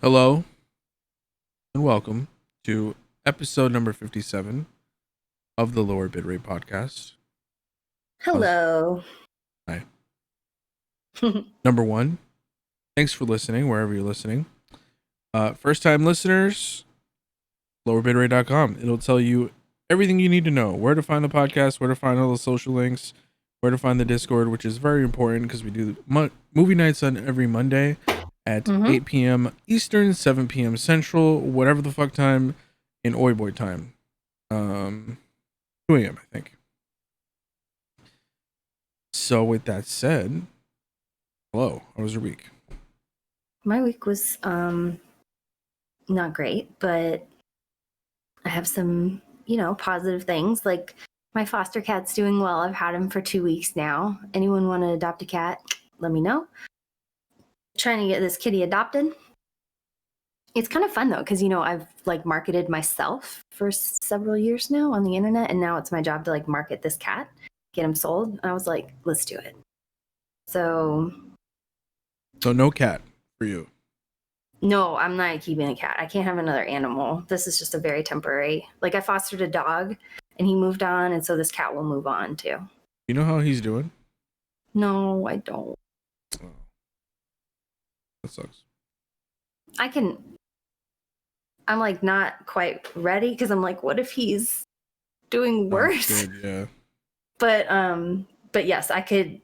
Hello and welcome to episode number 57 of the LowerBitrate Podcast. Hello. Hi. Number one, thanks for listening wherever you're listening. First time listeners, lowerbitrate.com. It'll tell you everything you need to know, where to find the podcast, where to find all the social links, where to find the Discord, which is very important because we do movie nights on every Monday at 8 p.m. Eastern, 7 p.m. Central, whatever the fuck time in Oi Boy time. 2 a.m. I think. So with that said, hello, how was your week? My week was not great, but I have some, positive things. Like my foster cat's doing well. I've had him for 2 weeks now. Anyone want to adopt a cat? Let me know. Trying to get this kitty adopted. It's kind of fun though, because I've marketed myself for several years now on the internet, and now it's my job to market this cat, get him sold. And I was like, let's do it. So no cat for you. No, I'm not keeping a cat. I can't have another animal. This is just a very temporary. I fostered a dog and he moved on, and so this cat will move on too. You know how he's doing? No, I don't. Oh. That sucks. I'm not quite ready because I'm what if he's doing worse? Good, yeah. But yes, I could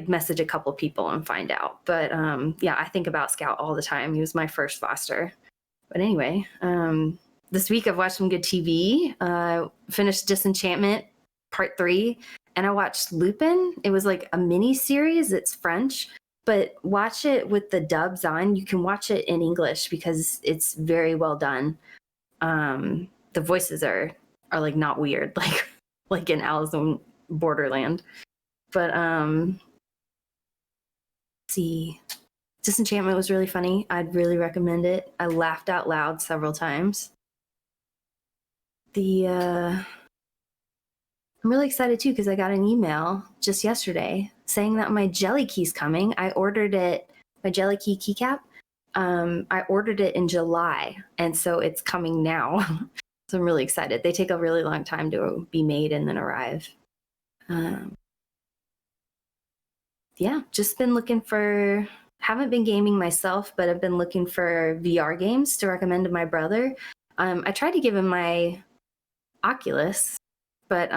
message a couple people and find out. But yeah, I think about Scout all the time. He was my first foster. But anyway, this week I've watched some good TV. Finished Disenchantment Part 3, and I watched Lupin. It was a mini series. It's French, but watch it with the dubs on. You can watch it in English because it's very well done. The voices are not weird like in Alice in Borderland. But see, Disenchantment was really funny. I'd really recommend it. I laughed out loud several times. I'm really excited too because I got an email just yesterday saying that my jelly key's coming. I ordered it, my jelly key keycap. I ordered it in July, and so it's coming now. So I'm really excited. They take a really long time to be made and then arrive. Yeah, just been looking for, haven't been gaming myself, but I've been looking for VR games to recommend to my brother. I tried to give him my Oculus, but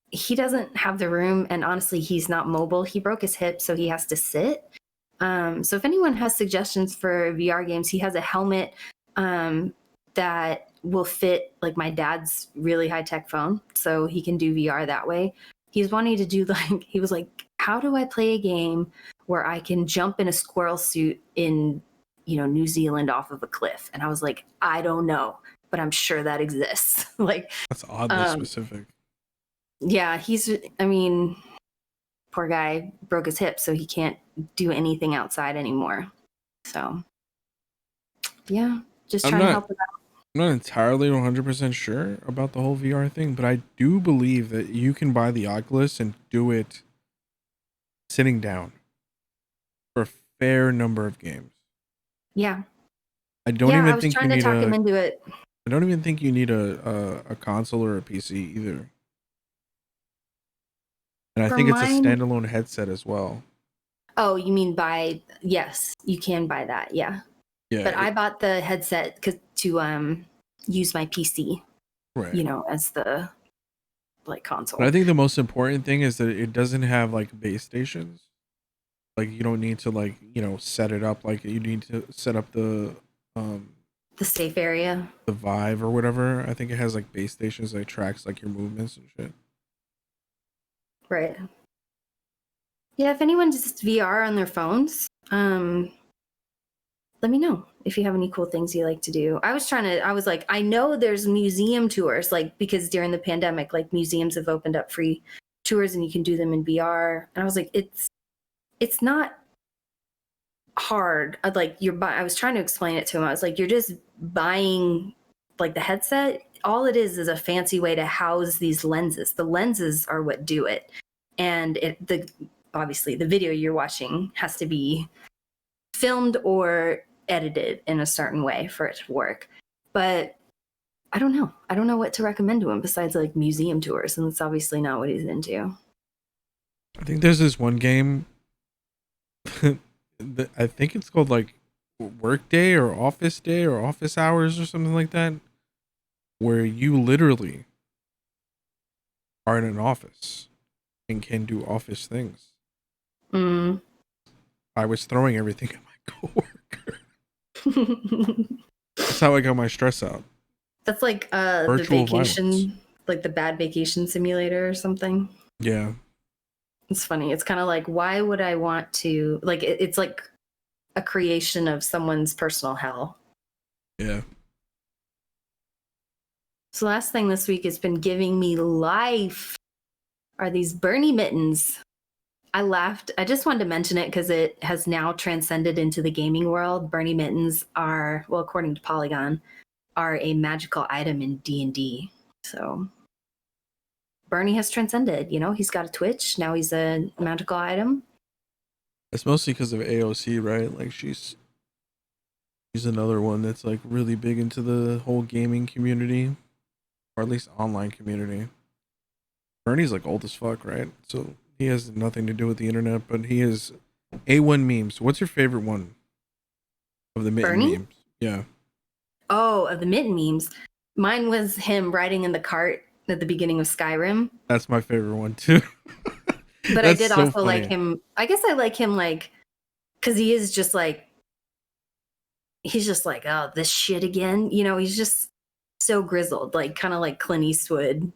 he doesn't have the room, and honestly, he's not mobile. He broke his hip, so he has to sit. So if anyone has suggestions for VR games, he has a helmet that will fit my dad's really high-tech phone, so he can do VR that way. He's wanting to do he was like, how do I play a game where I can jump in a squirrel suit in, New Zealand off of a cliff? And I was like, I don't know, but I'm sure that exists. That's oddly specific. Yeah, poor guy broke his hip, so he can't do anything outside anymore. So, yeah, just trying to help him out. I'm not entirely 100% sure about the whole VR thing, but I do believe that you can buy the Oculus and do it sitting down for a fair number of games. Yeah. I don't even I was think trying to talk him into it. I don't even think you need a console or a PC either. And I think it's a standalone headset as well. Oh, you mean yes, you can buy that, yeah. Yeah. But I bought the headset to use my PC, right? As the console. But I think the most important thing is that it doesn't have base stations. You don't need to set it up. You need to set up the safe area, the Vive or whatever. I think it has base stations that tracks your movements and shit. Right. Yeah, if anyone does VR on their phones, let me know if you have any cool things you like to do. I was like, I know there's museum tours, because during the pandemic, museums have opened up free tours and you can do them in VR. And I was like, it's not hard. I was trying to explain it to him. I was like, you're just buying the headset. All it is a fancy way to house these lenses. The lenses are what do it. And obviously the video you're watching has to be filmed or edited in a certain way for it to work. But I don't know. I don't know what to recommend to him besides like museum tours, and that's obviously not what he's into. I think there's this one game I think it's called like Work Day or Office Day or Office Hours or something like that, where you literally are in an office and can do office things. Mm. I was throwing everything at my coworker. That's how I got my stress out. That's like the Virtual vacation, violence. like the bad vacation simulator or something. Yeah. It's funny. It's kind of like, why would I want to, like, it's like a creation of someone's personal hell. Yeah. So last thing this week has been giving me life are these Bernie mittens. I laughed. I just wanted to mention it because it has now transcended into the gaming world. Bernie mittens are, well, according to Polygon, are a magical item in D&D. So Bernie has transcended. You know, he's got a Twitch. Now he's a magical item. It's mostly because of AOC, right? Like she's another one that's like really big into the whole gaming community, or at least online community. Bernie's like old as fuck, right? So he has nothing to do with the internet, but he is A1 memes. What's your favorite one of the mitten Bernie? memes? Yeah. Oh, of the mitten memes. Mine was him riding in the cart at the beginning of Skyrim. That's my favorite one too. But I That's did so also like funny. him. I guess I like him like because he is just like he's just like, oh, this shit again. You know, he's just so grizzled, like kind of like Clint Eastwood.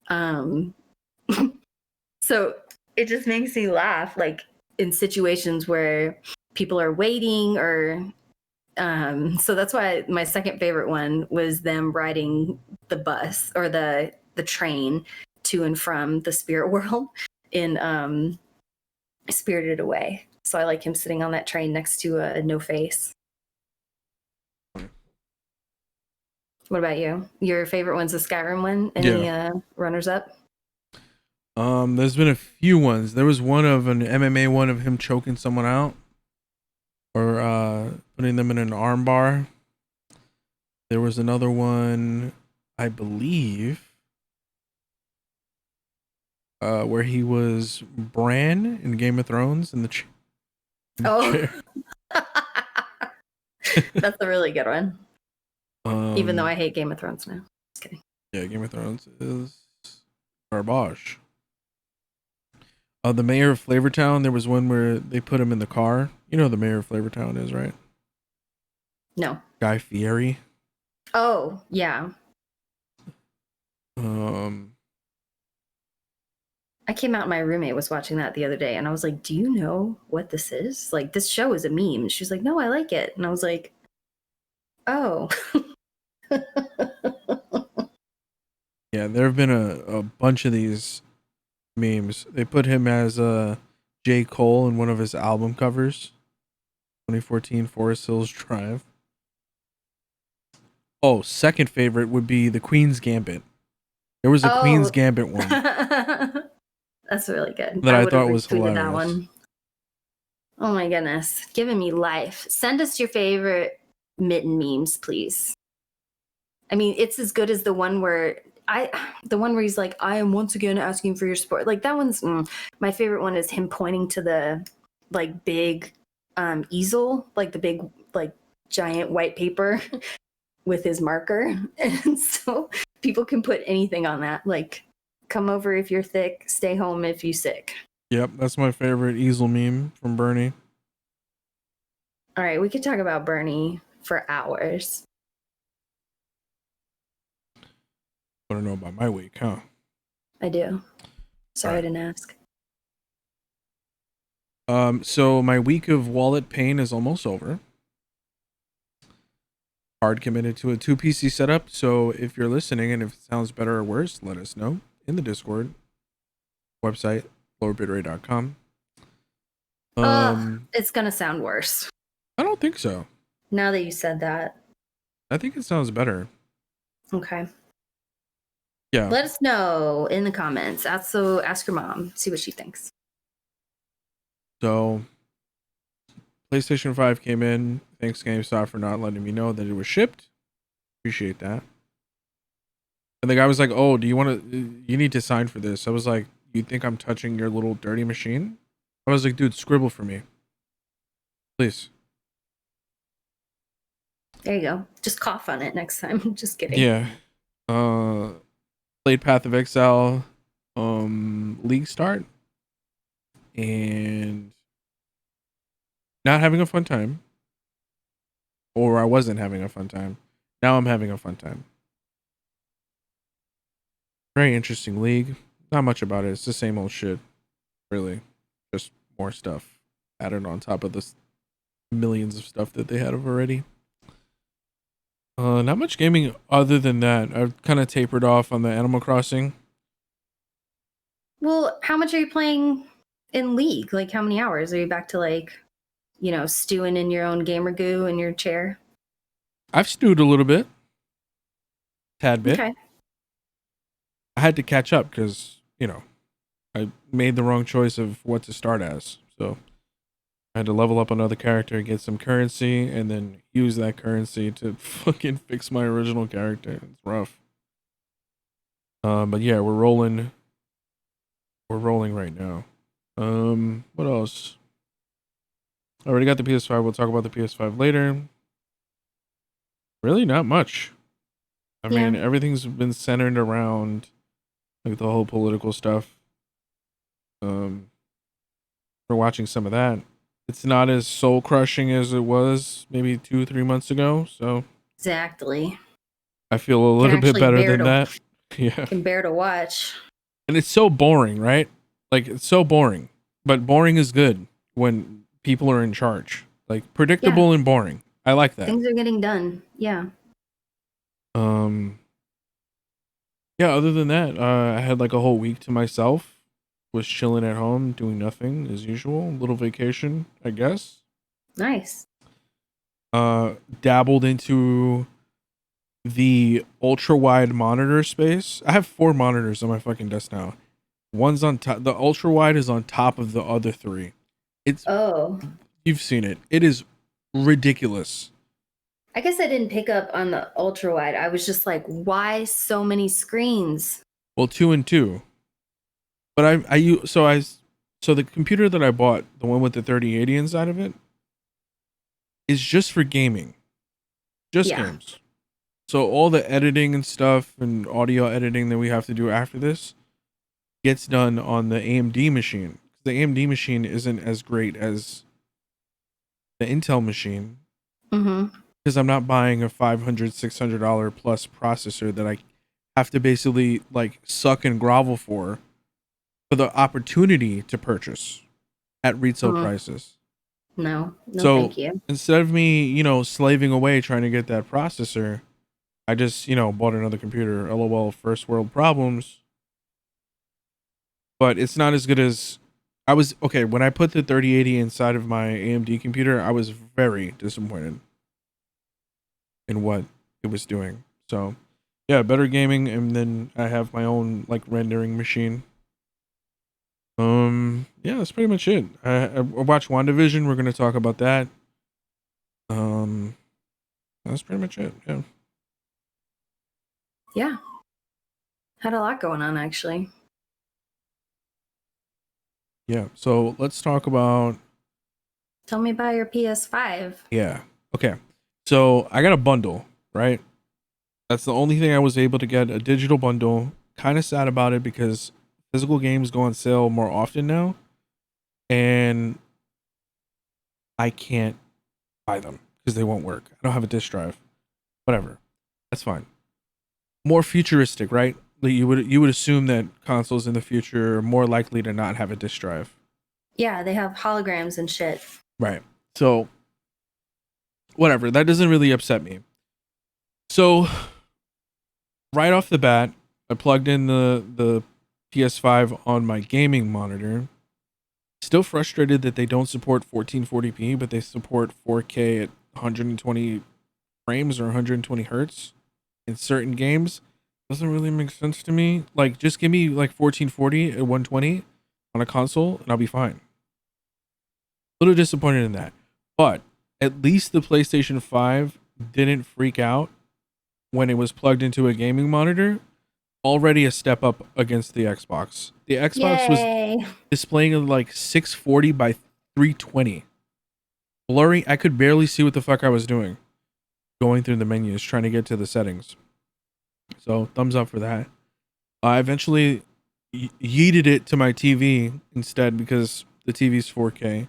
Um, so it just makes me laugh, like in situations where people are waiting or so that's why my second favorite one was them riding the bus or the train to and from the spirit world in Spirited Away. So I like him sitting on that train next to a no face. What about you? Your favorite one's the Skyrim one? Any Yeah. runners up? There's been a few ones. There was one of an MMA one of him choking someone out or putting them in an arm bar. There was another one, I believe, where he was Bran in Game of Thrones in the chair. That's a really good one. Even though I Um, hate Game of Thrones now. Just kidding. yeah, Game of Thrones is garbage. The mayor of Flavortown, there was one where they put him in the car. You know who the mayor of Flavortown is, right? No. Guy Fieri. Oh, yeah. I came out and my roommate was watching that the other day and I was like, do you know what this is? Like, this show is a meme. She's like, no, I like it. And I was like, oh. Yeah, there have been a bunch of these memes. They put him as J. Cole in one of his album covers. 2014 Forest Hills Drive. Oh, second favorite would be the Queen's Gambit. There was a Queen's Gambit one That's really good. that I I would have thought was retweeted that hilarious. one. Oh my goodness. Giving me life. Send us your favorite mitten memes, please. I mean, it's as good as the one where he's like, I am once again asking for your support. Like that one's my favorite one is him pointing to the like big easel, like the big like giant white paper with his marker. And so people can put anything on that. Like, come over if you're thick, stay home if you sick. Yep, that's my favorite easel meme from Bernie. All right, we could talk about Bernie for hours. Want to know about my week, huh? I do. Sorry, Right. I didn't ask. So my week of wallet pain is almost over. Hard committed to a 2 PC setup, so if you're listening and if it sounds better or worse, let us know in the Discord website, lowerbitrate.com. It's gonna sound worse. I don't think so. Now that you said that. I think it sounds better. Okay. Yeah. Let us know in the comments. Also, ask your mom, see what she thinks. So PlayStation 5 came in. Thanks GameStop for not letting me know that it was shipped. Appreciate that. And the guy was like, "Oh, do you want to? You need to sign for this." I was like, "You think I'm touching your little dirty machine?" I was like, "Dude, scribble for me, please." There you go. Just cough on it next time. Just kidding. Yeah. Played Path of Exile, League Start, and not having a fun time. Or I wasn't having a fun time. Now I'm having a fun time. Very interesting league. Not much about it. It's the same old shit. Really. Just more stuff added on top of the millions of stuff that they had already. Not much gaming other than that. I've kind of tapered off on the Animal Crossing. Well, how much are you playing in League? Like, how many hours? Are you back to, like, stewing in your own gamer goo in your chair? I've stewed a little bit. Tad bit. Okay. I had to catch up because, I made the wrong choice of what to start as. So I had to level up another character, get some currency, and then use that currency to fucking fix my original character. It's rough. But yeah, we're rolling. We're rolling right now. What else? I already got the PS5. We'll talk about the PS5 later. Really not much. I mean, everything's been centered around like the whole political stuff. We're watching some of that. It's not as soul crushing as it was maybe 2-3 months ago. So Exactly. I feel a little bit better than that. Yeah. Can bear to watch. And it's so boring, right? Like, it's so boring. But boring is good when people are in charge. Like, predictable and boring. I like that. Things are getting done. Yeah. Yeah, other than that, I had like a whole week to myself. Was chilling at home, doing nothing as usual. Little vacation, I guess. Nice. Dabbled into the ultra wide monitor space. I have 4 monitors on my fucking desk now. One's on top. The ultra wide is on top of the other 3. You've seen it. It is ridiculous. I guess I didn't pick up on the ultra wide. I was just like, why so many screens? Well, 2 and 2. But so the computer that I bought, the one with the 3080 inside of it, is just for gaming. Just games. So all the editing and stuff and audio editing that we have to do after this gets done on the AMD machine. The AMD machine isn't as great as the Intel machine. Because I'm not buying a $500, $600 plus processor that I have to basically like suck and grovel for the opportunity to purchase at retail prices. No, so thank you. Instead of me, slaving away trying to get that processor, I just, bought another computer. LOL, first world problems. But it's not as good as I was. Okay, when I put the 3080 inside of my AMD computer, I was very disappointed in what it was doing. So yeah, better gaming, and then I have my own like rendering machine. Yeah, that's pretty much it. I watched Wandavison. We're gonna talk about that. That's pretty much it. Yeah. Yeah. Had a lot going on actually. Yeah. So let's talk about. Tell me about your PS5. Yeah. Okay. So I got a bundle, right? That's the only thing I was able to get, a digital bundle. Kind of sad about it because physical games go on sale more often now, and I can't buy them because they won't work. I don't have a disk drive. Whatever. That's fine. More futuristic, right? You would assume that consoles in the future are more likely to not have a disk drive. Yeah, they have holograms and shit. Right. So whatever. That doesn't really upset me. So right off the bat, I plugged in the PS5 on my gaming monitor. Still frustrated that they don't support 1440p, but they support 4K at 120 frames or 120 hertz in certain games. Doesn't really make sense to me. Like, just give me like 1440 at 120 on a console and I'll be fine. A little disappointed in that. But at least the PlayStation 5 didn't freak out when it was plugged into a gaming monitor. Already a step up against the Xbox. The Xbox was displaying like 640 by 320. Blurry. I could barely see what the fuck I was doing. Going through the menus, trying to get to the settings. So thumbs up for that. I eventually yeeted it to my TV instead because the TV's 4K.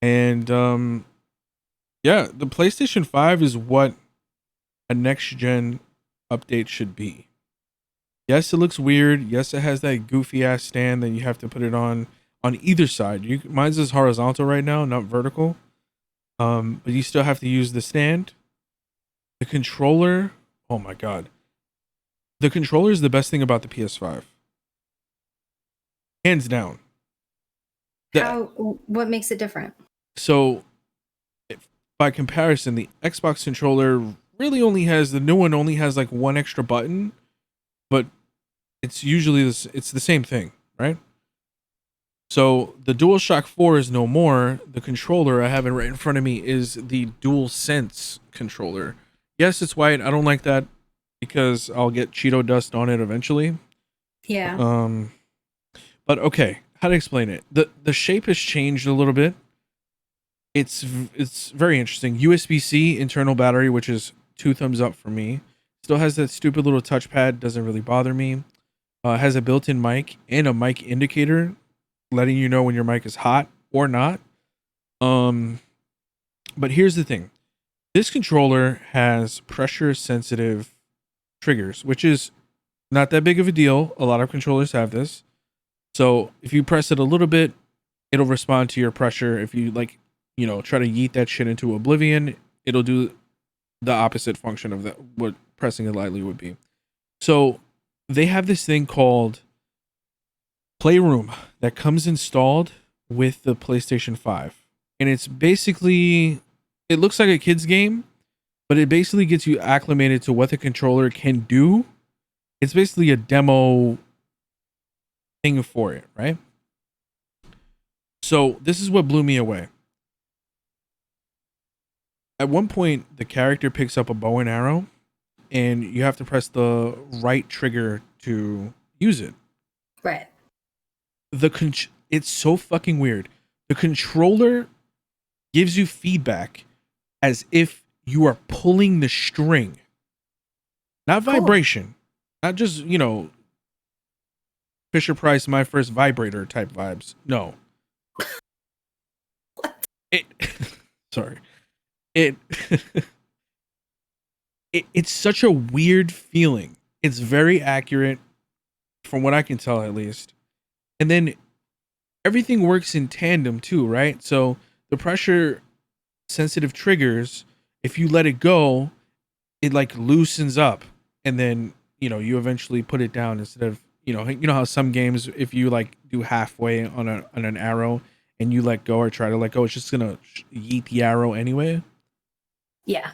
And yeah, the PlayStation 5 is what a next gen update should be. Yes, it looks weird. Yes, it has that goofy ass stand that you have to put it on either side. Mine's is horizontal right now, not vertical. But you still have to use the stand. The controller, oh my god. The controller is the best thing about the PS5. Hands down. What makes it different? So, by comparison, the Xbox controller really only has, the new one only has like one extra button, but it's usually it's the same thing, right? So the DualShock 4 is no more. The controller I have it right in front of me is the DualSense controller. Yes, it's white. I don't like that because I'll get Cheeto dust on it eventually. Yeah. But okay, how to explain it? The shape has changed a little bit. It's very interesting. USB-C internal battery, which is 2 thumbs up for me. Still has that stupid little touchpad. Doesn't really bother me. Has a built-in mic and a mic indicator, letting you know when your mic is hot or not. But here's the thing. This controller has pressure-sensitive triggers, which is not that big of a deal. A lot of controllers have this. So if you press it a little bit, it'll respond to your pressure. If you try to yeet that shit into oblivion, it'll do the opposite function of what pressing it lightly would be. So they have this thing called Playroom that comes installed with the PlayStation 5. And it's basically, it looks like a kid's game, but it basically gets you acclimated to what the controller can do. It's basically a demo thing for it, right? So this is what blew me away. At one point, the character picks up a bow and arrow, and you have to press the right trigger to use it. Right. It's so fucking weird. The controller gives you feedback as if you are pulling the string, not vibration, not just Fisher Price, my first vibrator type vibes. No. What? Sorry. It's such a weird feeling. It's very accurate, from what I can tell at least. And then everything works in tandem too, right? So the pressure sensitive triggers, if you let it go, it like loosens up, and then you eventually put it down instead of how some games, if you like do halfway on an arrow and you let go or try to let go, it's just gonna yeet the arrow anyway. Yeah.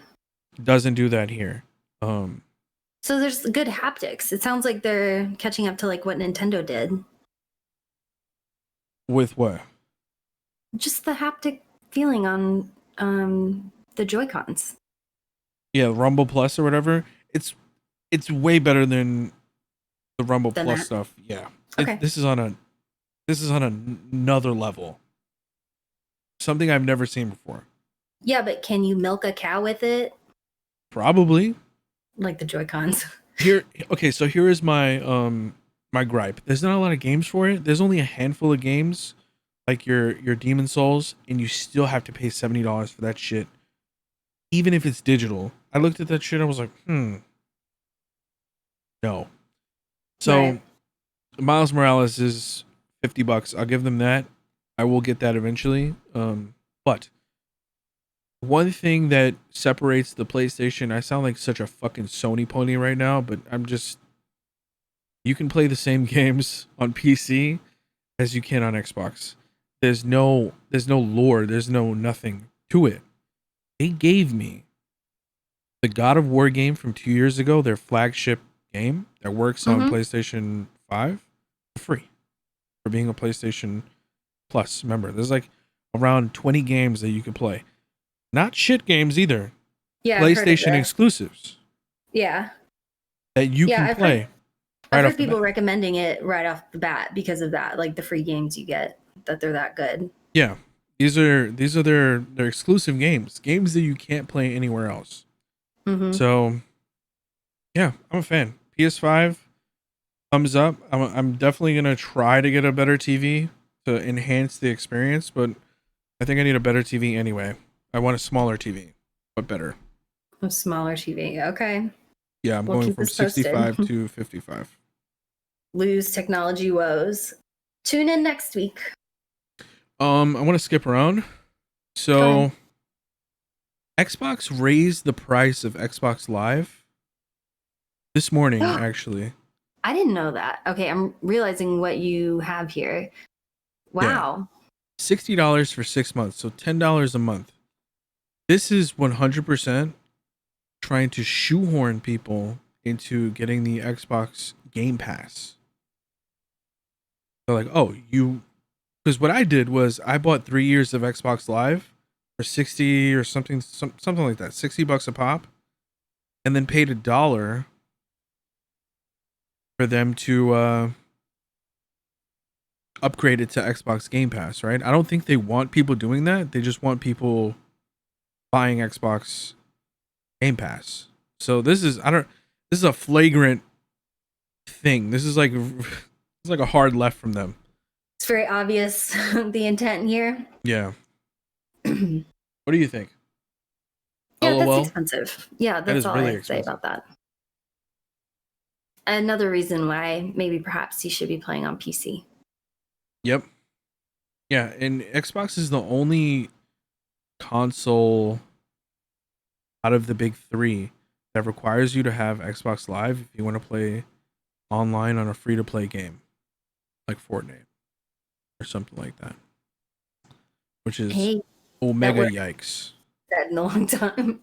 Doesn't do that here. So there's good haptics. It sounds like they're catching up to like what Nintendo did. With what? Just the haptic feeling on the Joy-Cons. Yeah, Rumble Plus or whatever. It's way better than the Rumble Plus stuff. Yeah. Okay. This is on another level. Something I've never seen before. Yeah, but can you milk a cow with it? Probably. Like the Joy-Cons. Okay, so here is my my gripe. There's not a lot of games for it. There's only a handful of games, like your Demon Souls, and you still have to pay $70 for that shit, even if it's digital. I looked at that shit. I was like, no. So, right. Miles Morales is $50. I'll give them that. I will get that eventually. But one thing that separates the PlayStation, I sound like such a fucking Sony pony right now, but you can play the same games on PC as you can on Xbox. There's no lore, there's no nothing to it. They gave me the God of War game from 2 years ago, their flagship game that works on PlayStation 5 for free for being a PlayStation Plus member. There's like around 20 games that you can play. Not shit games either. Yeah, I've heard of PlayStation this. exclusives Yeah. that you Yeah, can play I've right heard off the people bat. recommending it right off the bat because of that, like the free games you get, that they're that good. Yeah. These are their exclusive games. Games that you can't play anywhere else. Mm-hmm. So yeah, I'm a fan. PS5, thumbs up. I'm definitely gonna try to get a better TV to enhance the experience, but I think I need a better TV anyway. I want a smaller TV, but better. A smaller TV. Okay. Yeah, I'm We'll going keep from us posted. 65 to 55. Lose technology woes. Tune in next week. I want to skip around. Go ahead. So Xbox raised the price of Xbox Live this morning, actually. I didn't know that. Okay, I'm realizing what you have here. Yeah. Wow. $60 for 6 months, so $10 a month. This is 100% trying to shoehorn people into getting the Xbox Game Pass. They're like, oh, because what I did was I bought 3 years of Xbox Live for 60 or something like that, $60 a pop, and then paid $1 for them to upgrade it to Xbox Game Pass, right? I don't think they want people doing that. They just want people buying Xbox Game Pass. So this is a flagrant thing. This is like it's like a hard left from them. It's very obvious the intent here. Yeah. Yeah, What do you think? that's expensive. Yeah, That that's is all really I say expensive. about that. Another reason why maybe perhaps you should be playing on PC. Yep. Yeah, and Xbox is the only console out of the big three that requires you to have Xbox Live if you want to play online on a free-to-play game like Fortnite or something like that, which is Hey, omega that yikes. said in a long time.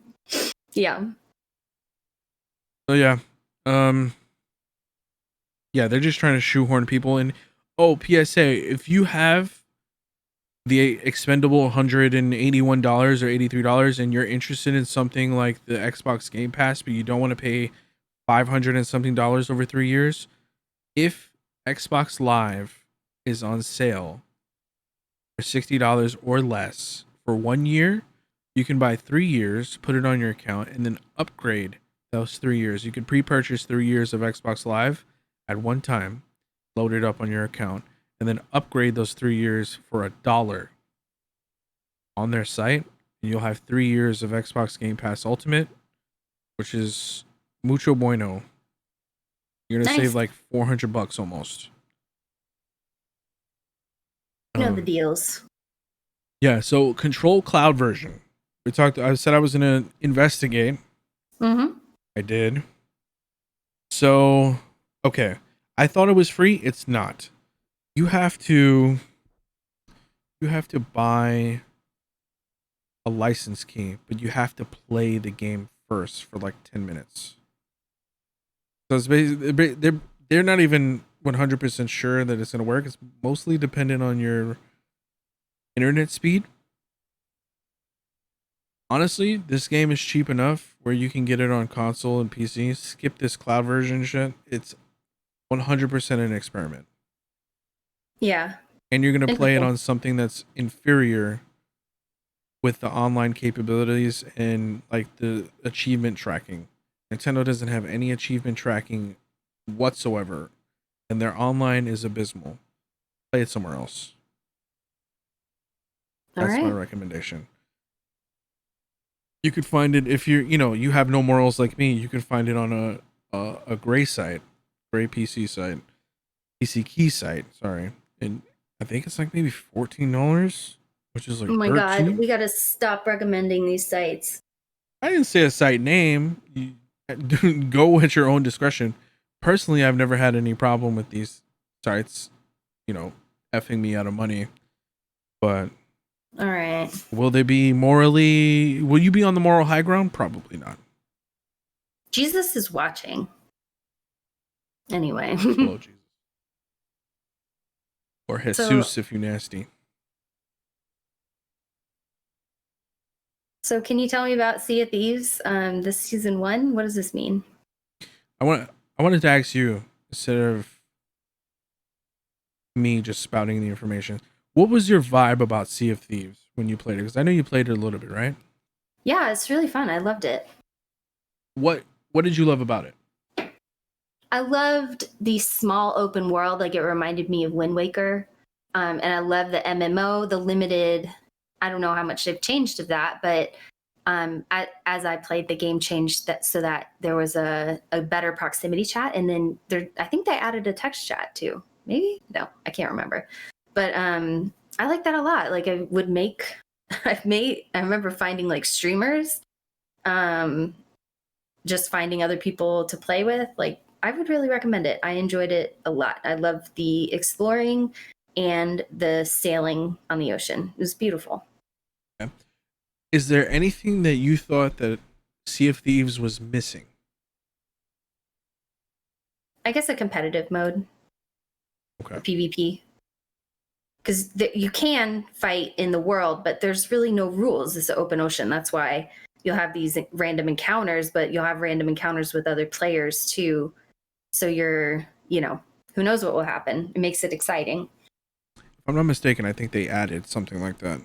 Yeah. So yeah, yeah, they're just trying to shoehorn people in. Oh, PSA: if you have the expendable $181 or $83 and you're interested in something like the Xbox Game Pass, but you don't want to pay 500 and something dollars over 3 years, if Xbox Live is on sale for $60 or less for 1 year, you can buy 3 years, put it on your account, and then upgrade those 3 years. You can pre-purchase 3 years of Xbox Live at one time, load it up on your account, and then upgrade those 3 years for $1 on their site, and you'll have 3 years of Xbox Game Pass Ultimate, which is mucho bueno. You're gonna Nice. save like $400 almost. You know the deals. Yeah. So Control Cloud version. I said I was gonna investigate. Mm-hmm. I did. So okay, I thought it was free. It's not. You have to buy a license key, but you have to play the game first for like 10 minutes. So it's basically they're not even 100% sure that it's going to work. It's mostly dependent on your internet speed. Honestly, this game is cheap enough where you can get it on console and PC. Skip this cloud version shit. It's 100% an experiment. Yeah. And you're going to play it Interesting. on something that's inferior with the online capabilities and like the achievement tracking. Nintendo doesn't have any achievement tracking whatsoever, and their online is abysmal. Play it somewhere else. All That's my right. recommendation. You could find it if you have no morals like me. You can find it on a gray site, gray PC site, PC key site. Sorry, and I think it's like maybe $14, which is like Oh my dirt God, cheap. we got to stop recommending these sites. I didn't say a site name. You go at your own discretion. Personally, I've never had any problem with these sites, effing me out of money. But All right. will you be on the moral high ground? Probably not. Jesus is watching. Anyway. Hello, Jesus. Or Jesus So, if you nasty. So can you tell me about Sea of Thieves? This season 1. What does this mean? I wanted to ask you, instead of me just spouting the information, what was your vibe about Sea of Thieves when you played it? Because I know you played it a little bit, right? Yeah, it's really fun. I loved it. What did you love about it? I loved the small open world. Like, it reminded me of Wind Waker. And I love the MMO, the limited. I don't know how much they've changed of that, but as I played, the game changed that so that there was a better proximity chat, and then I think they added a text chat too. Maybe no, I can't remember, but I like that a lot. Like, I would make, I remember finding like streamers, just finding other people to play with. Like, I would really recommend it. I enjoyed it a lot. I love the exploring and the sailing on the ocean. It was beautiful. Okay. Is there anything that you thought that Sea of Thieves was missing? I guess a competitive mode. Okay. PvP. Because you can fight in the world, but there's really no rules. It's an open ocean. That's why you'll have these random encounters, but you'll have random encounters with other players too. So who knows what will happen. It makes it exciting. If I'm not mistaken, I think they added something like that.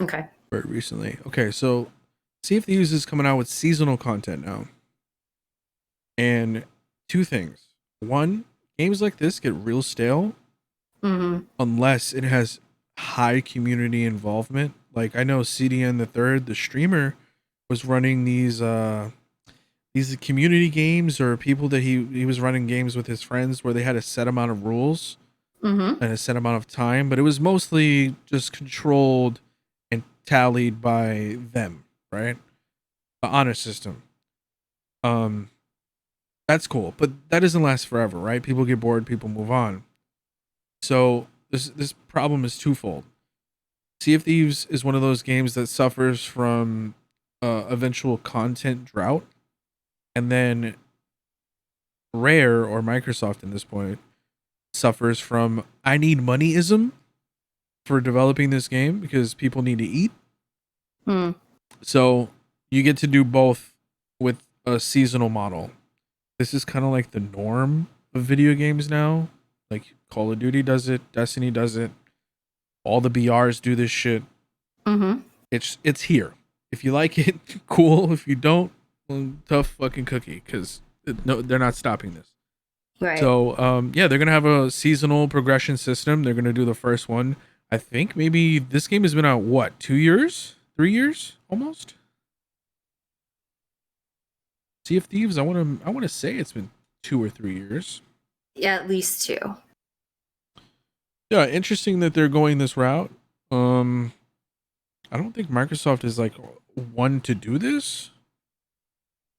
Okay. Very recently. Okay, so Sea of Thieves is coming out with seasonal content now. And two things. One, games like this get real stale unless it has high community involvement. Like, I know CDN the Third, the streamer, was running these community games, or people that he was running games with his friends where they had a set amount of rules and a set amount of time, but it was mostly just controlled and tallied by them, right? The honor system. That's cool, but that doesn't last forever, right? People get bored, people move on. So this problem is twofold. Sea of Thieves is one of those games that suffers from eventual content drought, and then Rare, or Microsoft in this point, suffers from I need moneyism for developing this game because people need to eat. So you get to do both with a seasonal model. This is kind of like the norm of video games now. Like, Call of Duty does it, Destiny does it, all the BRs do this shit. It's here. If you like it, cool. If you don't, well, tough fucking cookie, because no, they're not stopping this. Right. So yeah, they're gonna have a seasonal progression system. They're gonna do the first one. I think maybe this game has been out, what, 2 years, 3 years almost. Sea of Thieves, I want to say it's been 2 or 3 years. Yeah, at least 2. Yeah, interesting that they're going this route. I don't think Microsoft is like one to do this.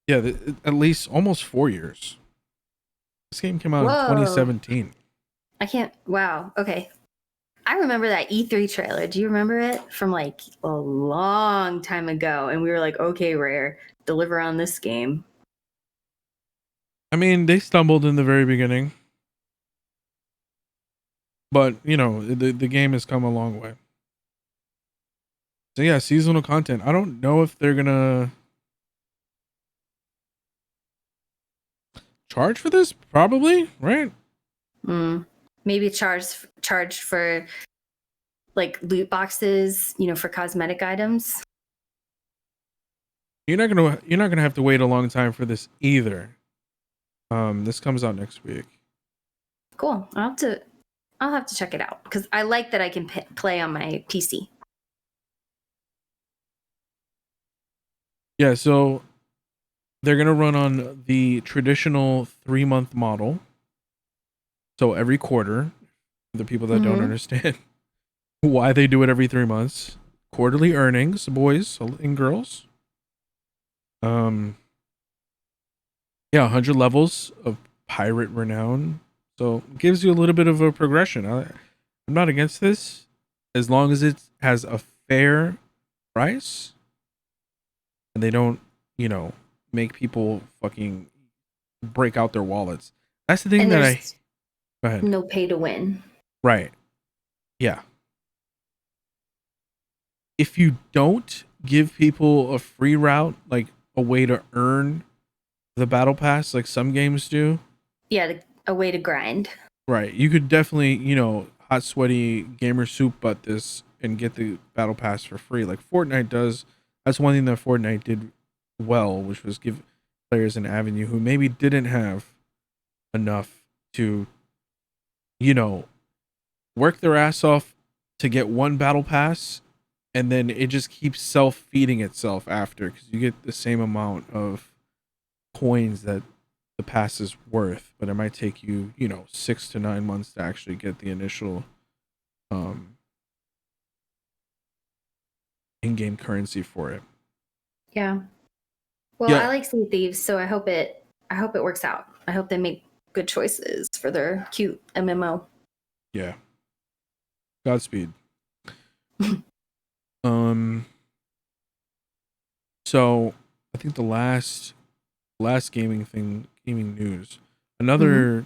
Yeah, at least almost 4 years. This game came out in 2017. Wow. Okay. I remember that E3 trailer. Do you remember it? From like a long time ago. And we were like, okay, Rare, deliver on this game. I mean, they stumbled in the very beginning. But, the game has come a long way. So yeah, seasonal content. I don't know if they're gonna charge for this. Probably, right? Maybe charge for like loot boxes, for cosmetic items. You're not gonna have to wait a long time for this either. This comes out next week. Cool. I'll have to check it out because I like that I can play on my PC. Yeah, so they're gonna run on the traditional 3-month model. So every quarter, the people that don't understand why they do it every 3 months, quarterly earnings, boys and girls. Yeah, 100 levels of pirate renown. So it gives you a little bit of a progression. I'm not against this as long as it has a fair price and they don't, make people fucking break out their wallets. That's the thing and that go ahead. No pay to win. Right. Yeah. If you don't give people a free route, like a way to earn the battle pass, like some games do. Yeah, a way to grind. Right. You could definitely, hot sweaty gamer soup butt this and get the battle pass for free, like Fortnite does. That's one thing that Fortnite did well, which was give players an avenue who maybe didn't have enough to, work their ass off to get one battle pass, and then it just keeps self-feeding itself after, because you get the same amount of coins that the pass is worth, but it might take you 6 to 9 months to actually get the initial in-game currency for it. Yeah. Well, Yeah. I like Sea Thieves, so I hope it works out. I hope they make good choices for their cute MMO. Yeah. Godspeed. So I think the last gaming news, another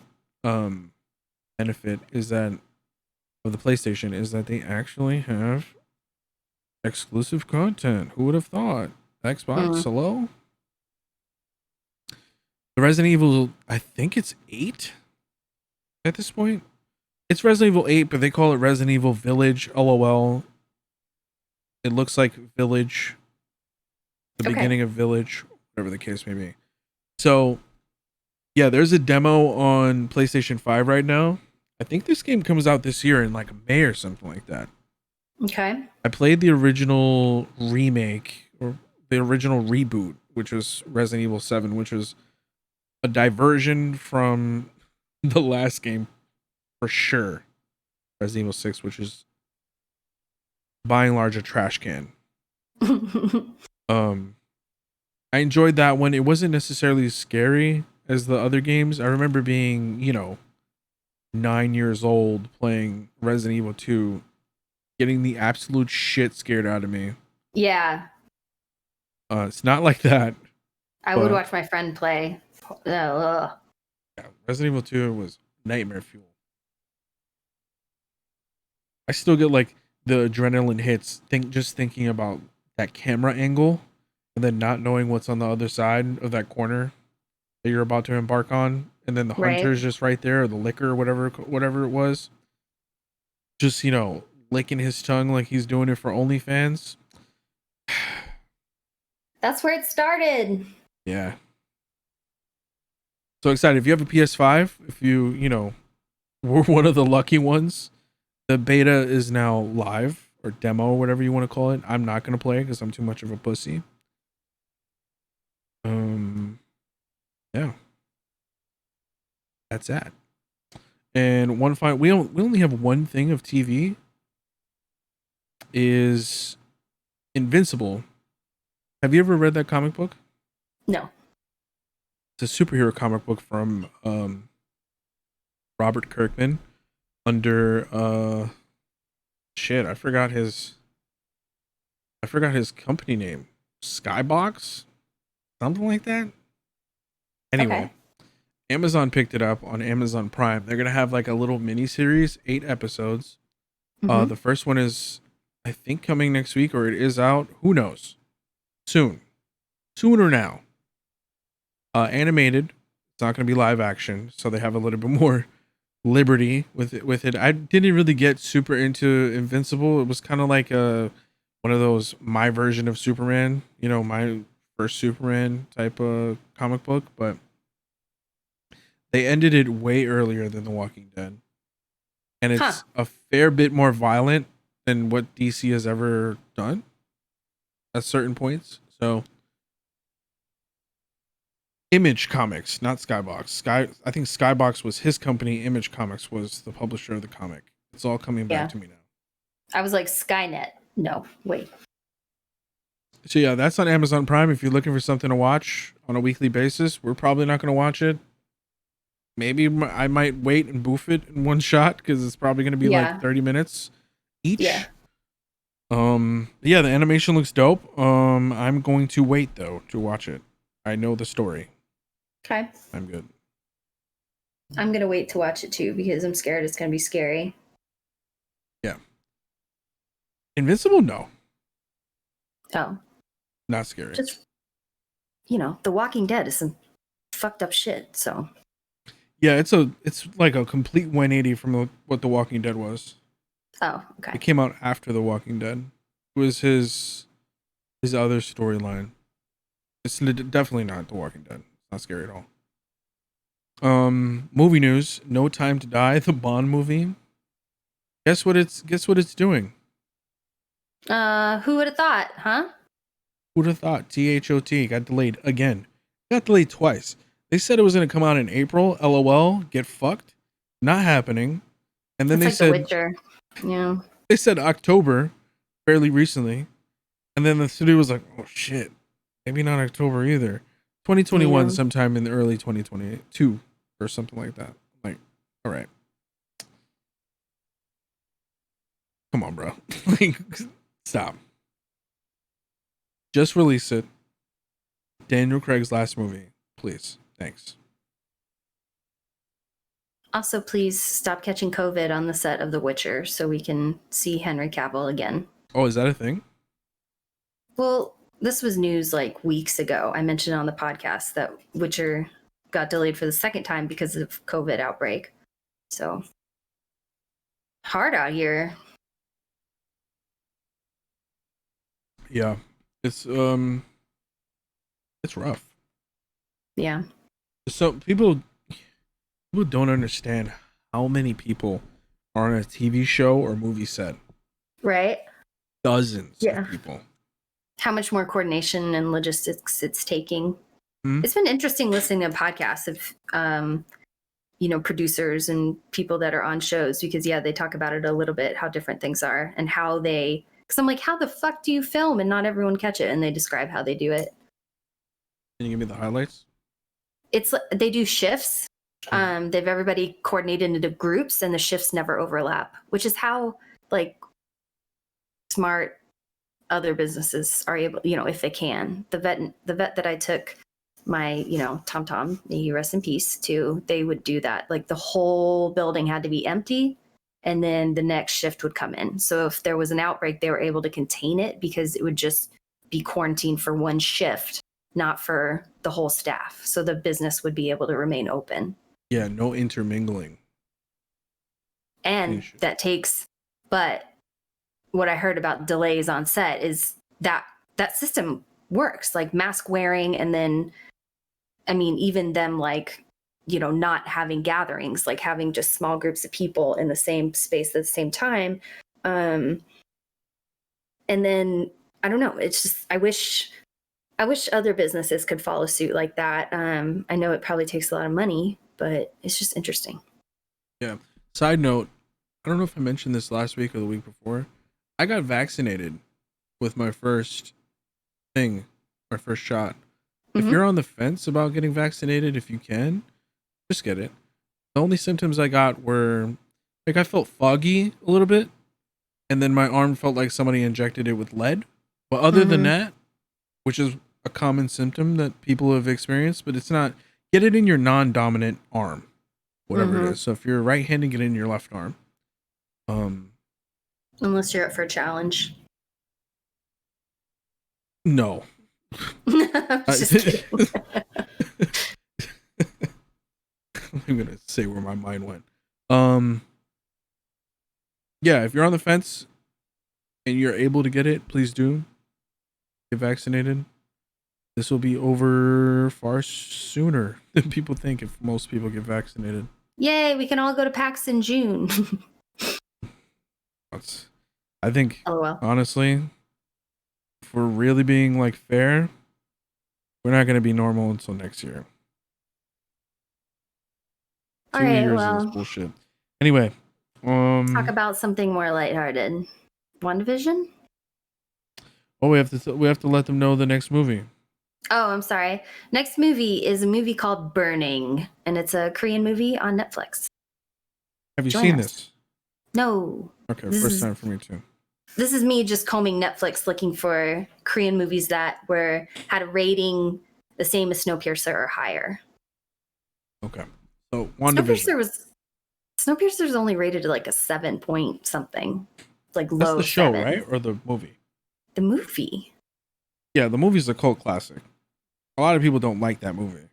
benefit is that of the PlayStation is that they actually have exclusive content. Who would have thought? Xbox, hello? The Resident Evil, I think it's 8 at this point. It's Resident Evil 8, but they call it Resident Evil Village, LOL. It looks like Village, the beginning of Village, whatever the case may be. So, yeah, there's a demo on PlayStation 5 right now. I think this game comes out this year in like May or something like that. Okay. I played the original remake or the original reboot, which was Resident Evil 7, which was a diversion from the last game for sure. Resident Evil 6, which is by and large a trash can. I enjoyed that one. It wasn't necessarily as scary as the other games. I remember being, 9 years old playing Resident Evil 2, getting the absolute shit scared out of me. Yeah. It's not like that. I would watch my friend play. Yeah, Resident Evil 2 was nightmare fuel. I still get like the adrenaline hits just thinking about that camera angle and then not knowing what's on the other side of that corner that you're about to embark on, and then the hunter's just right there, or the licker, or whatever it was, just licking his tongue like he's doing it for OnlyFans. That's where it started. Yeah. So excited. If you have a PS5, if you were one of the lucky ones, the beta is now live, or demo, whatever you want to call it. I'm not going to play because I'm too much of a pussy. Yeah. That's that. And one final, we only have one thing of TV, is Invincible. Have you ever read that comic book? No. It's a superhero comic book from Robert Kirkman under I forgot his company name. Skybox? Something like that. Anyway, Amazon picked it up on Amazon Prime. They're gonna have like a little mini series, 8 episodes. The first one is, I think, coming next week, or it is out. Who knows? Soon or now. Animated. It's not gonna be live action, so they have a little bit more liberty with it. I didn't really get super into Invincible. It was kind of like one of those my version of Superman, my first Superman type of comic book, but they ended it way earlier than The Walking Dead. And it's a fair bit more violent than what DC has ever done at certain points. So Image Comics, not Skybox. I think Skybox was his company. Image Comics was the publisher of the comic. It's all coming back to me now. I was like, Skynet. No, wait. So yeah, that's on Amazon Prime. If you're looking for something to watch on a weekly basis, we're probably not going to watch it. Maybe I might wait and boof it in one shot because it's probably going to be like 30 minutes each. Yeah. Yeah, the animation looks dope. I'm going to wait though to watch it. I know the story. Okay. I'm good. I'm going to wait to watch it too because I'm scared it's going to be scary. Yeah. Invincible? No. Oh, Not scary. just, you know, The Walking Dead is some fucked up shit. So Yeah, it's like a complete 180 from what The Walking Dead was. oh, okay. It came out after The Walking Dead. It was his other storyline. It's definitely not The Walking Dead. It's not scary at all. Movie news. No Time to Die, the Bond movie. Guess what it's doing? Who would have thought, huh? Who'd have thought? THOT got delayed again. Got delayed twice. They said it was going to come out in April. LOL. Get fucked. Not happening. And then It's they like said, The Witcher. Yeah. they said October, fairly recently. And then the studio was like, oh shit, maybe not October either. 2021, Yeah. sometime in the early 2022 or something like that. Like, all right. Come on, bro. Like, stop. Just release it. Daniel Craig's last movie. Please. Thanks. Also, please stop catching COVID on the set of The Witcher so we can see Henry Cavill again. Oh, is that a thing? Well, this was news like weeks ago. I mentioned on the podcast that Witcher got delayed for the second time because of COVID outbreak. So hard out here. Yeah. It's rough. Yeah. So people don't understand how many people are on a TV show or movie set. Right? Dozens Yeah. of people. How much more coordination and logistics it's taking. Hmm? It's been interesting listening to podcasts of you know, producers and people that are on shows because yeah, they talk about it a little bit, how different things are and how they, because I'm like, how the fuck do you film and not everyone catch it? And they describe how they do it. Can you give me the highlights? It's they do shifts. They've everybody coordinated into groups and the shifts never overlap, which is how like smart other businesses are able, you know, if they can. The vet that I took my, you know, Tom, may he rest in peace, to, they would do that. Like the whole building had to be empty and then the next shift would come in. So if there was an outbreak, they were able to contain it because it would just be quarantined for one shift, not for the whole staff. So the business would be able to remain open. Yeah, no intermingling. And that takes, but what I heard about delays on set is that that system works, like mask wearing, and then I mean even them like, you know, not having gatherings, like having just small groups of people in the same space at the same time. And then I don't know, it's just I wish other businesses could follow suit like that. I know it probably takes a lot of money, but it's just interesting. Yeah. Side note, I don't know if I mentioned this last week or the week before. I got vaccinated with my first shot. If you're on the fence about getting vaccinated, if you can, just get it. The only symptoms I got were like I felt foggy a little bit, and then my arm felt like somebody injected it with lead. But other than that, which is a common symptom that people have experienced, but it's not, get it in your non-dominant arm, whatever it is. So if you're right-handed, get it in your left arm. Unless you're up for a challenge. No. I'm just kidding. I'm gonna say where my mind went. Yeah, if you're on the fence and you're able to get it, please do get vaccinated. This will be over far sooner than people think if most people get vaccinated. Yay, we can all go to PAX in June. I think, honestly, if we're really being like fair, we're not going to be normal until next year. All 2 right, years well, of this bullshit. Anyway, talk about something more lighthearted. Wandavison? Oh, we have to let them know the next movie. Oh, I'm sorry. Next movie is a movie called Burning, and it's a Korean movie on Netflix. Have you seen this? No. Okay, first time for me too. This is me just combing Netflix looking for Korean movies that had a rating the same as Snowpiercer or higher. Okay. So Snowpiercer was only rated like a 7 point something. Like That's low the show, 7. right? Or the movie? The movie. Yeah, the movie's a cult classic. A lot of people don't like that movie.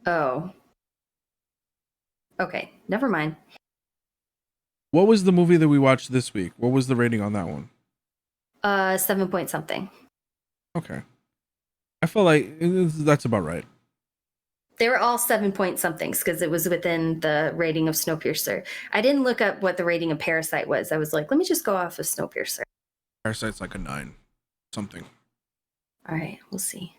Oh. Okay, never mind. What was the movie that we watched this week? What was the rating on that one? 7 point something. Okay. I feel like that's about right. They were all 7 point somethings because it was within the rating of Snowpiercer. I didn't look up what the rating of Parasite was. I was like, let me just go off of Snowpiercer. Parasite's like a 9 something. All right, we'll see.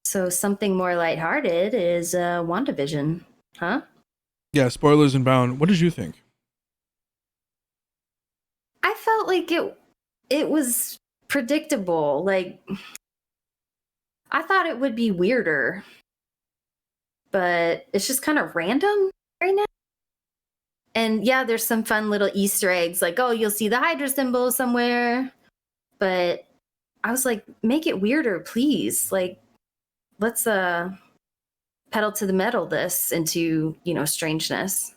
So something more lighthearted is WandaVision, huh? Yeah, spoilers inbound. What did you think? I felt like it was predictable. Like I thought it would be weirder, but it's just kind of random right now. And yeah, there's some fun little Easter eggs, like, oh, you'll see the Hydra symbol somewhere. But I was like, make it weirder, please. Like, let's pedal to the metal this into, strangeness.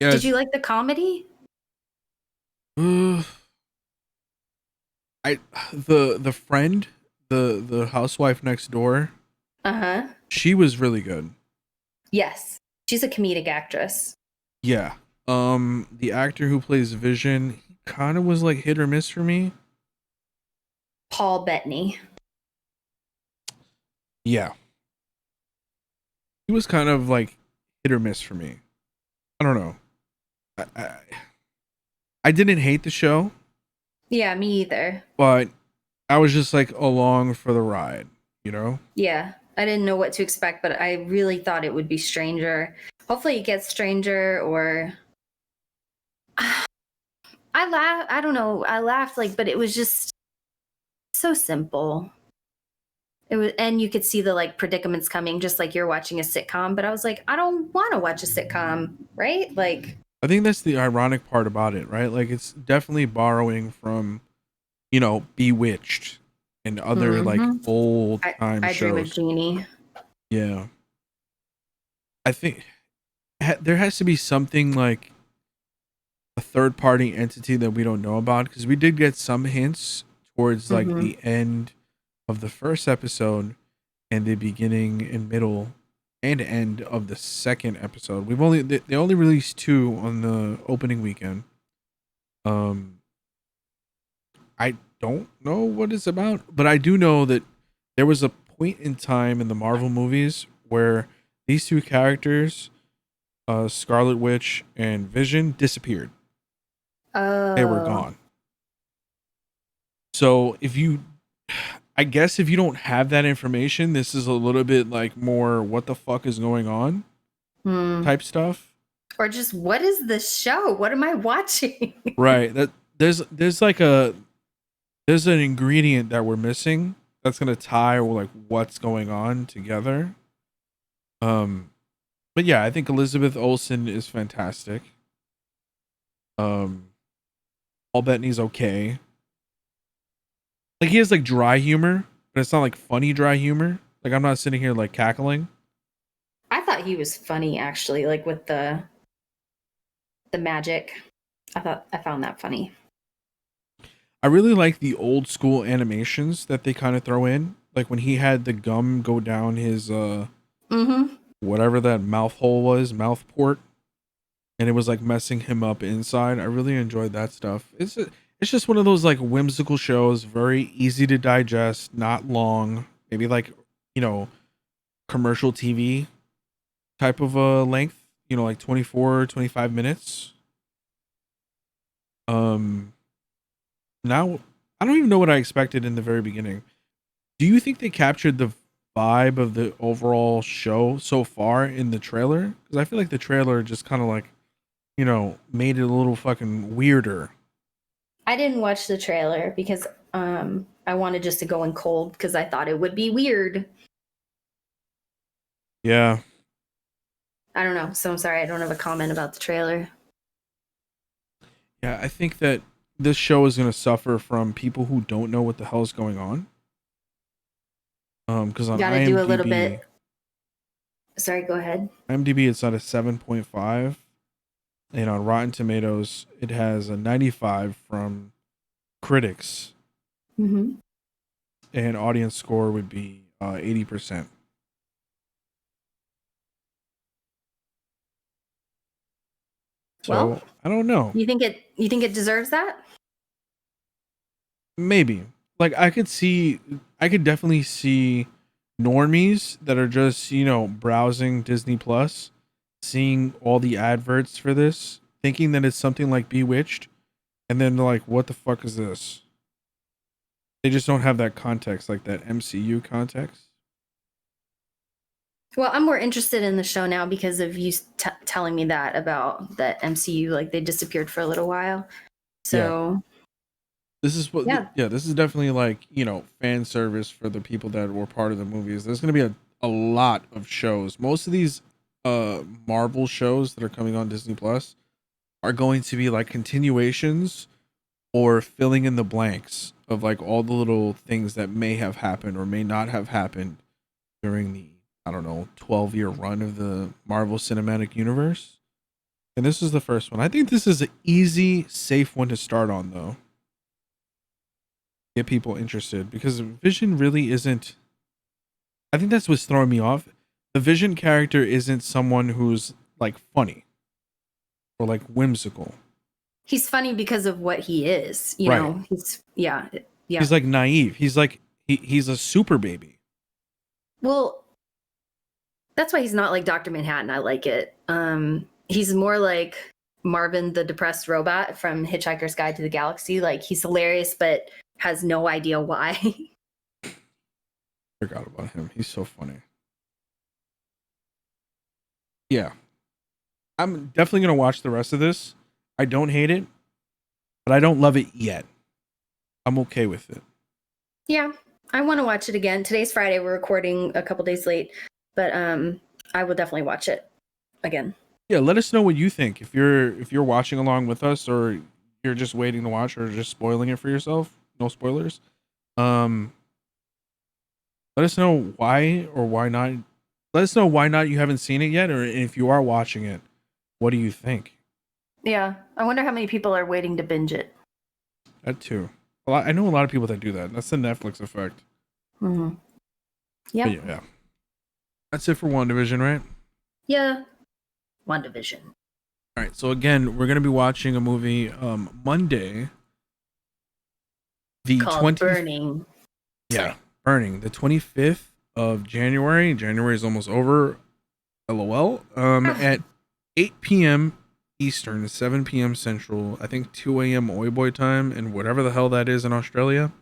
Did Yes. you like the comedy? I the friend, the housewife next door, Uh-huh. she was really good. Yes. She's a comedic actress. Yeah. The actor who plays Vision, he kind of was like hit or miss for me. Paul Bettany. Yeah. He was kind of like hit or miss for me. I don't know. I didn't hate the show, Yeah, me either. but I was just like along for the ride, you know? Yeah. I didn't know what to expect, but I really thought it would be stranger. Hopefully it gets stranger or I don't know. I laughed but it was just so simple. It was, and you could see the predicaments coming, just like you're watching a sitcom. But I was like, I don't want to watch a sitcom, right? Like, I think that's the ironic part about it, right? Like it's definitely borrowing from, Bewitched and other like mm-hmm. old time I Dream of shows. Jeannie. Yeah. I think there has to be something like a third party entity that we don't know about because we did get some hints towards like Mm-hmm. the end of the first episode and the beginning and middle and end of the second episode. They only released 2 on the opening weekend. I don't know what it's about, but I do know that there was a point in time in the Marvel movies where these 2 characters, Scarlet Witch and Vision, disappeared. They were Oh. gone. So I guess if you don't have that information, this is a little bit like more what the fuck is going on type stuff. Or just what is this show? What am I watching? Right. That there's there's an ingredient that we're missing that's gonna tie like what's going on together. But yeah, I think Elizabeth Olsen is fantastic. Paul Bettany's okay. Like he has like dry humor, but it's not like funny dry humor. Like I'm not sitting here like cackling. I thought he was funny actually, like with the magic. I found that funny. I really like the old school animations that they kind of throw in. Like when he had the gum go down his whatever that mouth hole was, mouth port, and it was like messing him up inside. I really enjoyed that stuff. It's just one of those like whimsical shows, very easy to digest, not long, maybe like, you know, commercial TV type of length, like 24, 25 minutes. Now I don't even know what I expected in the very beginning. Do you think they captured the vibe of the overall show so far in the trailer? Because I feel like the trailer just kind of like, made it a little fucking weirder. I didn't watch the trailer because I wanted just to go in cold because I thought it would be weird. Yeah. I don't know. So I'm sorry I don't have a comment about the trailer. Yeah, I think that this show is going to suffer from people who don't know what the hell is going on. Because on Gotta IMDb, do a little bit. Sorry, go ahead. IMDb it's at a 7.5, and on Rotten Tomatoes it has a 95 from critics, Mm-hmm. and audience score would be 80%. So Well, I don't know. you think it deserves that? Maybe. Like I could definitely see normies that are just, browsing Disney Plus, seeing all the adverts for this, thinking that it's something like Bewitched, and then they're like, what the fuck is this? They just don't have that context, like that MCU context. Well, I'm more interested in the show now because of you telling me that about the MCU, like they disappeared for a little while. So This is what, yeah. this is definitely like, fan service for the people that were part of the movies. There's going to be a lot of shows. Most of these Marvel shows that are coming on Disney Plus are going to be like continuations or filling in the blanks of like all the little things that may have happened or may not have happened during the, I don't know, 12-year run of the Marvel Cinematic Universe. And this is the first one. I think this is an easy, safe one to start on, though. Get people interested because Vision really isn't. I think that's what's throwing me off. The Vision character isn't someone who's like funny or like whimsical. He's funny because of what he is, Right. He's yeah. He's like naive. He's like he's a super baby. Well, that's why he's not like Dr. Manhattan. I like it. He's more like Marvin the depressed robot from Hitchhiker's Guide to the Galaxy. Like he's hilarious but has no idea why. Forgot about him. He's so funny. Yeah. I'm definitely going to watch the rest of this. I don't hate it, but I don't love it yet. I'm okay with it. Yeah, I want to watch it again. Today's Friday. We're recording a couple days late, but I will definitely watch it again. Yeah, let us know what you think. If you're watching along with us or you're just waiting to watch or just spoiling it for yourself. No spoilers. Let us know why or why not. Let us know why not you haven't seen it yet, or if you are watching it, what do you think? Yeah, I wonder how many people are waiting to binge it. That too. I know a lot of people that do that. That's the Netflix effect. Mm-hmm. But yeah. That's it for WandaVision, right? Yeah. WandaVision. All right. So again, we're gonna be watching a movie Monday. The Called Burning. Yeah, Sorry. Burning. The 25th of January. January is almost over. LOL. At 8 p.m. Eastern, 7 p.m. Central, I think 2 a.m. Oi Boy time, and whatever the hell that is in Australia.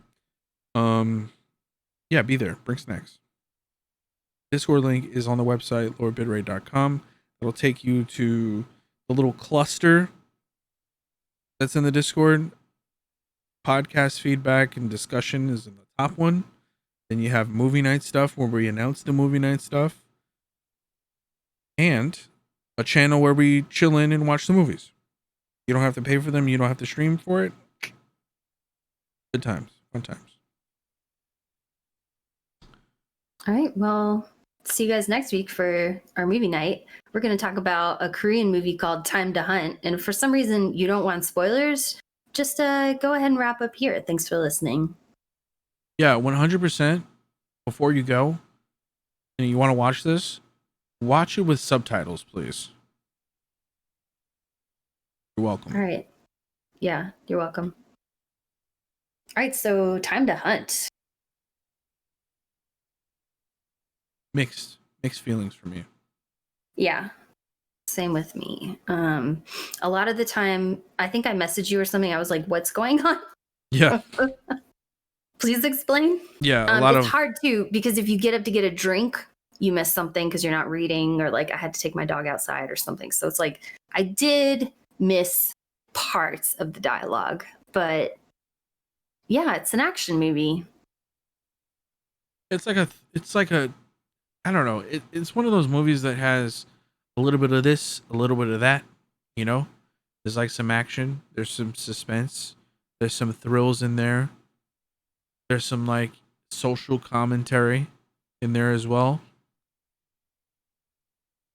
Yeah, be there. Bring snacks. Discord link is on the website, lowerbitrate.com. It'll take you to the little cluster that's in the Discord. Podcast feedback and discussion is in the top one. Then you have movie night stuff where we announce the movie night stuff. And a channel where we chill in and watch the movies. You don't have to pay for them. You don't have to stream for it. Good times. Fun times. All right. Well, see you guys next week for our movie night. We're going to talk about a Korean movie called Time to Hunt. And if for some reason you don't want spoilers, just go ahead and wrap up here. Thanks for listening. Yeah, 100%. Before you go and you want to watch this, watch it with subtitles, please. You're welcome. All right. Yeah, you're welcome. All right. So, Time to Hunt. Mixed feelings for me. Yeah. Same with me. A lot of the time, I think I messaged you or something. I was like, what's going on? Yeah. Please explain. Yeah, it's hard too, because if you get up to get a drink, you miss something because you're not reading, or like I had to take my dog outside or something. So it's like I did miss parts of the dialogue, but yeah, it's an action movie. It's like a I don't know. It's one of those movies that has a little bit of this, a little bit of that, There's like some action, there's some suspense, there's some thrills in there. There's some like social commentary in there as well.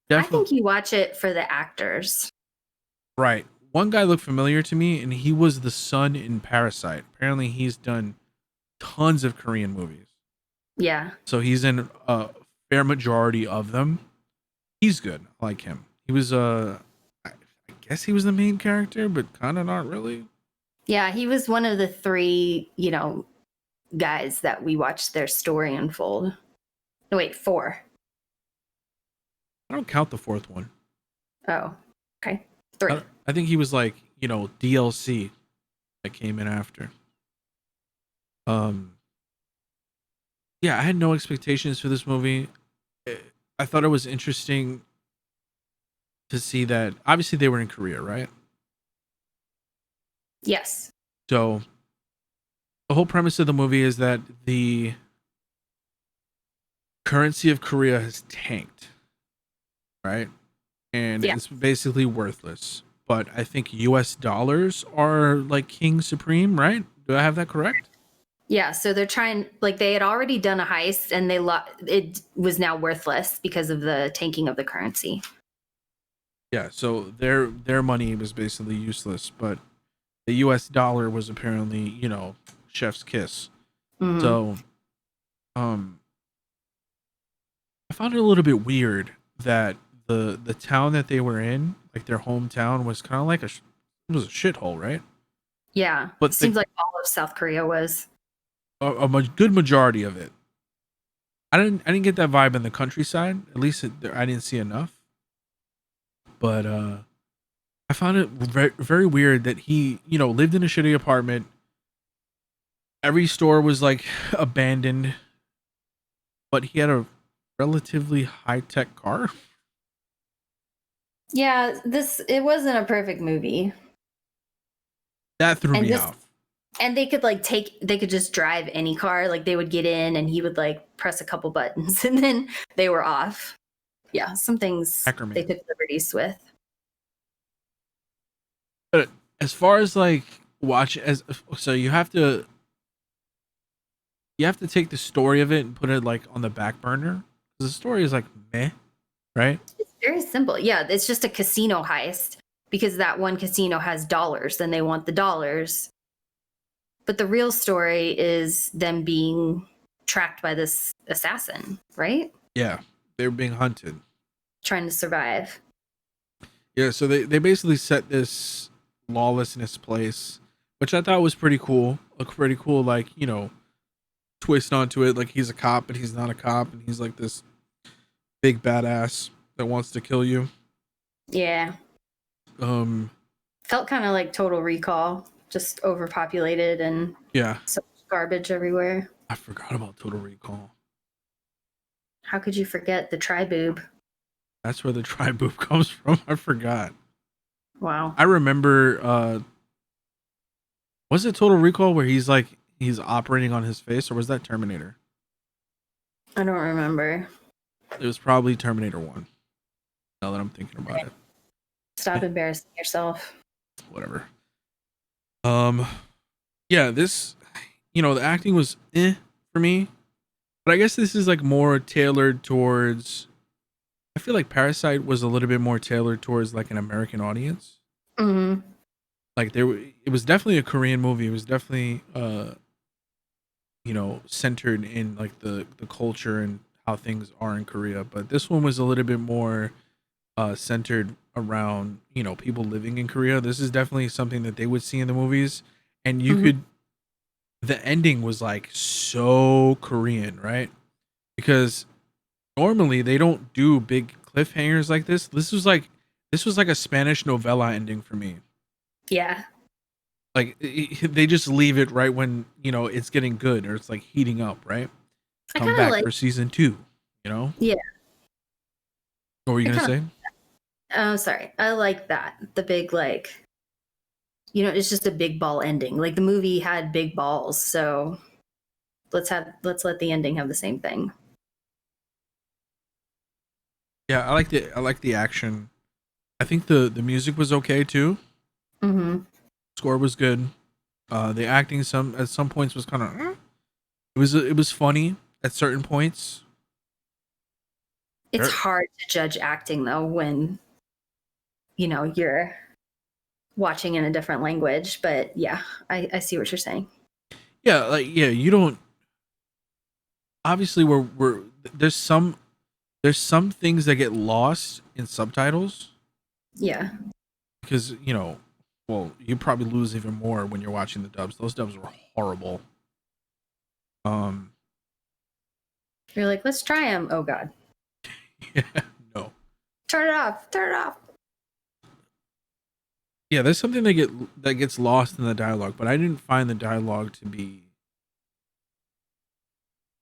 Definitely. I think you watch it for the actors. Right. one guy looked familiar to me, and he was the son in Parasite. Apparently, he's done tons of Korean movies, Yeah. so he's in a fair majority of them. He's good. I like him. He was I guess he was the main character, but kind of not really. Yeah, he was one of the three, guys that we watched their story unfold. No, wait, four. I don't count the fourth one. Oh, okay. Three. I think he was like, DLC that came in after. Yeah, I had no expectations for this movie. I thought it was interesting to see that obviously they were in Korea, right? Yes. So the whole premise of the movie is that the currency of Korea has tanked, right? And Yeah. it's basically worthless. But I think US dollars are like king supreme, right? Do I have that correct? Yeah, so they're trying, like, they had already done a heist and it was now worthless because of the tanking of the currency. Yeah, so their money was basically useless, but the US dollar was apparently, chef's kiss. Mm-hmm. So I found it a little bit weird that the town that they were in, like their hometown, was kind of like it was a shithole, right? Yeah, But seems like all of South Korea was. a good majority of it. I didn't get that vibe in the countryside. At least I didn't see enough. But I found it very very weird that he lived in a shitty apartment. Every store was like abandoned, but he had a relatively high tech car. Yeah, it wasn't a perfect movie. That threw me off. And they could just drive any car. Like they would get in and he would like press a couple buttons and then they were off. Yeah, some things they took liberties with. But as far as like so you have to take the story of it and put it like on the back burner. The story is like meh, right? It's very simple. Yeah, it's just a casino heist because that one casino has dollars and they want the dollars. But the real story is them being tracked by this assassin, right? Yeah, they were being hunted. Trying to survive. Yeah, so they basically set this lawlessness place, which I thought was pretty cool. A pretty cool, like, twist onto it. Like he's a cop, but he's not a cop, and he's like this big badass that wants to kill you. Yeah. Felt kind of like Total Recall, just overpopulated and so much garbage everywhere. I forgot about Total Recall. How could you forget the tri-boob? That's where the tri-boob comes from. I forgot. Wow. I remember. Was it Total Recall where he's operating on his face, or was that Terminator? I don't remember. It was probably Terminator 1. Now that I'm thinking about it. Stop embarrassing yourself. Whatever. Yeah, this, the acting was for me, but I guess this is like more tailored towards. I feel like Parasite was a little bit more tailored towards like an American audience. Mm-hmm. Like it was definitely a Korean movie. It was definitely centered in like the culture and how things are in Korea. But this one was a little bit more centered around people living in Korea. This is definitely something that they would see in the movies, and you could. The ending was like so Korean, right? Because normally they don't do big cliffhangers like this. This was like a Spanish novella ending for me. Yeah. Like they just leave it right when it's getting good or it's like heating up, right? Come back for season 2. Yeah. What were you gonna say? Oh, sorry. I like that. The big it's just a big ball ending. Like the movie had big balls, so let's let the ending have the same thing. Yeah, I like the action. I think the music was okay too. Mm-hmm. Score was good. The acting at some points was kind of it was funny at certain points. It's hard to judge acting though when you're watching in a different language. But yeah, I see what you're saying. Yeah, like you don't. Obviously, we're there's some things that get lost in subtitles. Yeah. Because well, you probably lose even more when you're watching the dubs. Those dubs were horrible. You're like, let's try them. Oh God. Yeah, no. Turn it off. Turn it off. Yeah, there's something that gets lost in the dialogue, but I didn't find the dialogue to be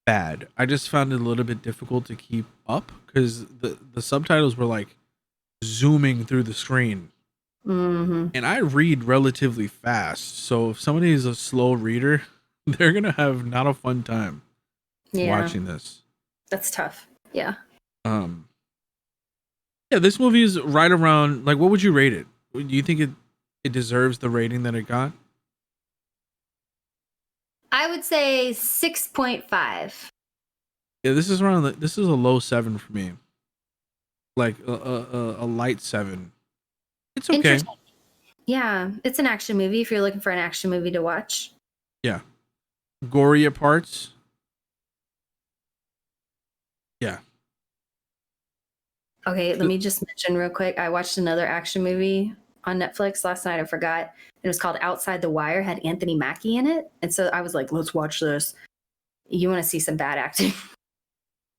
bad. I just found it a little bit difficult to keep up because the subtitles were like zooming through the screen. Mm-hmm. And I read relatively fast, so if somebody is a slow reader, they're gonna have not a fun time watching this. That's tough. Yeah. Yeah, this movie is right around, like, what would you rate it? Do you think it deserves the rating that it got? I would say 6.5. Yeah, this is this is a low 7 for me. Like a light 7. It's okay. Yeah, it's an action movie if you're looking for an action movie to watch. Yeah. Gory at parts. Yeah. Okay, let me just mention real quick. I watched another action movie on Netflix last night. I forgot. It was called Outside the Wire, had Anthony Mackie in it. And so I was like, let's watch this. You want to see some bad acting?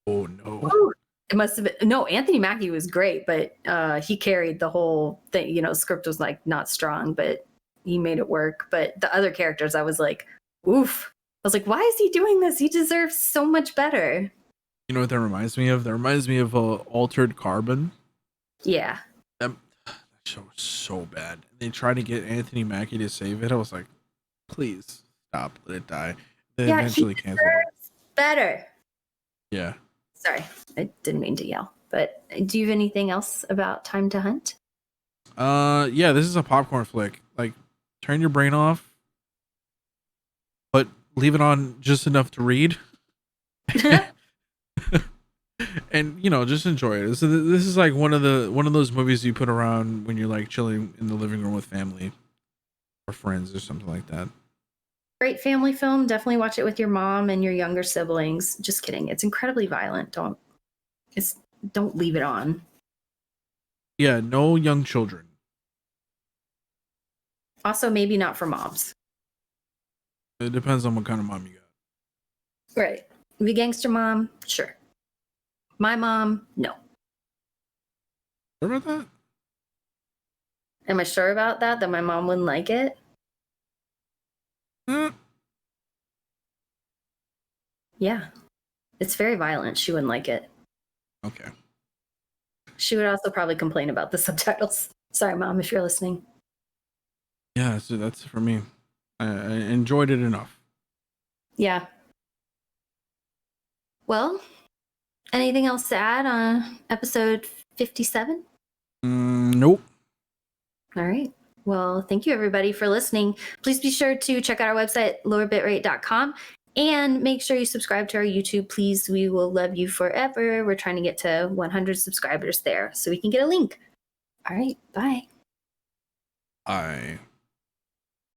Oh, no. Ooh, it must have been. No, Anthony Mackie was great, but he carried the whole thing. Script was like not strong, but he made it work. But the other characters, I was like, oof. I was like, why is he doing this? He deserves so much better. You know what that reminds me of? That reminds me of Altered Carbon. Yeah. That show was so bad. They tried to get Anthony Mackie to save it. I was like, please stop, let it die. They eventually canceled it. Better. Yeah. Sorry, I didn't mean to yell. But do you have anything else about Time to Hunt? Yeah, this is a popcorn flick. Like, turn your brain off, but leave it on just enough to read. And just enjoy it. So this is like one of those movies you put around when you're like chilling in the living room with family or friends or something like that. Great family film. Definitely watch it with your mom and your younger siblings. Just kidding. It's incredibly violent. Don't leave it on. Yeah, no young children. Also, maybe not for moms. It depends on what kind of mom you got. Right. The gangster mom, sure. My mom, no. Sure about that? Am I sure about that? That my mom wouldn't like it? Yeah. It's very violent. She wouldn't like it. Okay. She would also probably complain about the subtitles. Sorry, Mom, if you're listening. Yeah, so that's for me. I enjoyed it enough. Yeah. Well, anything else to add on episode 57? Nope. All right. Well, thank you everybody for listening. Please be sure to check out our website, lowerbitrate.com, and make sure you subscribe to our YouTube, please. We will love you forever. We're trying to get to 100 subscribers there so we can get a link. All right. Bye. Bye.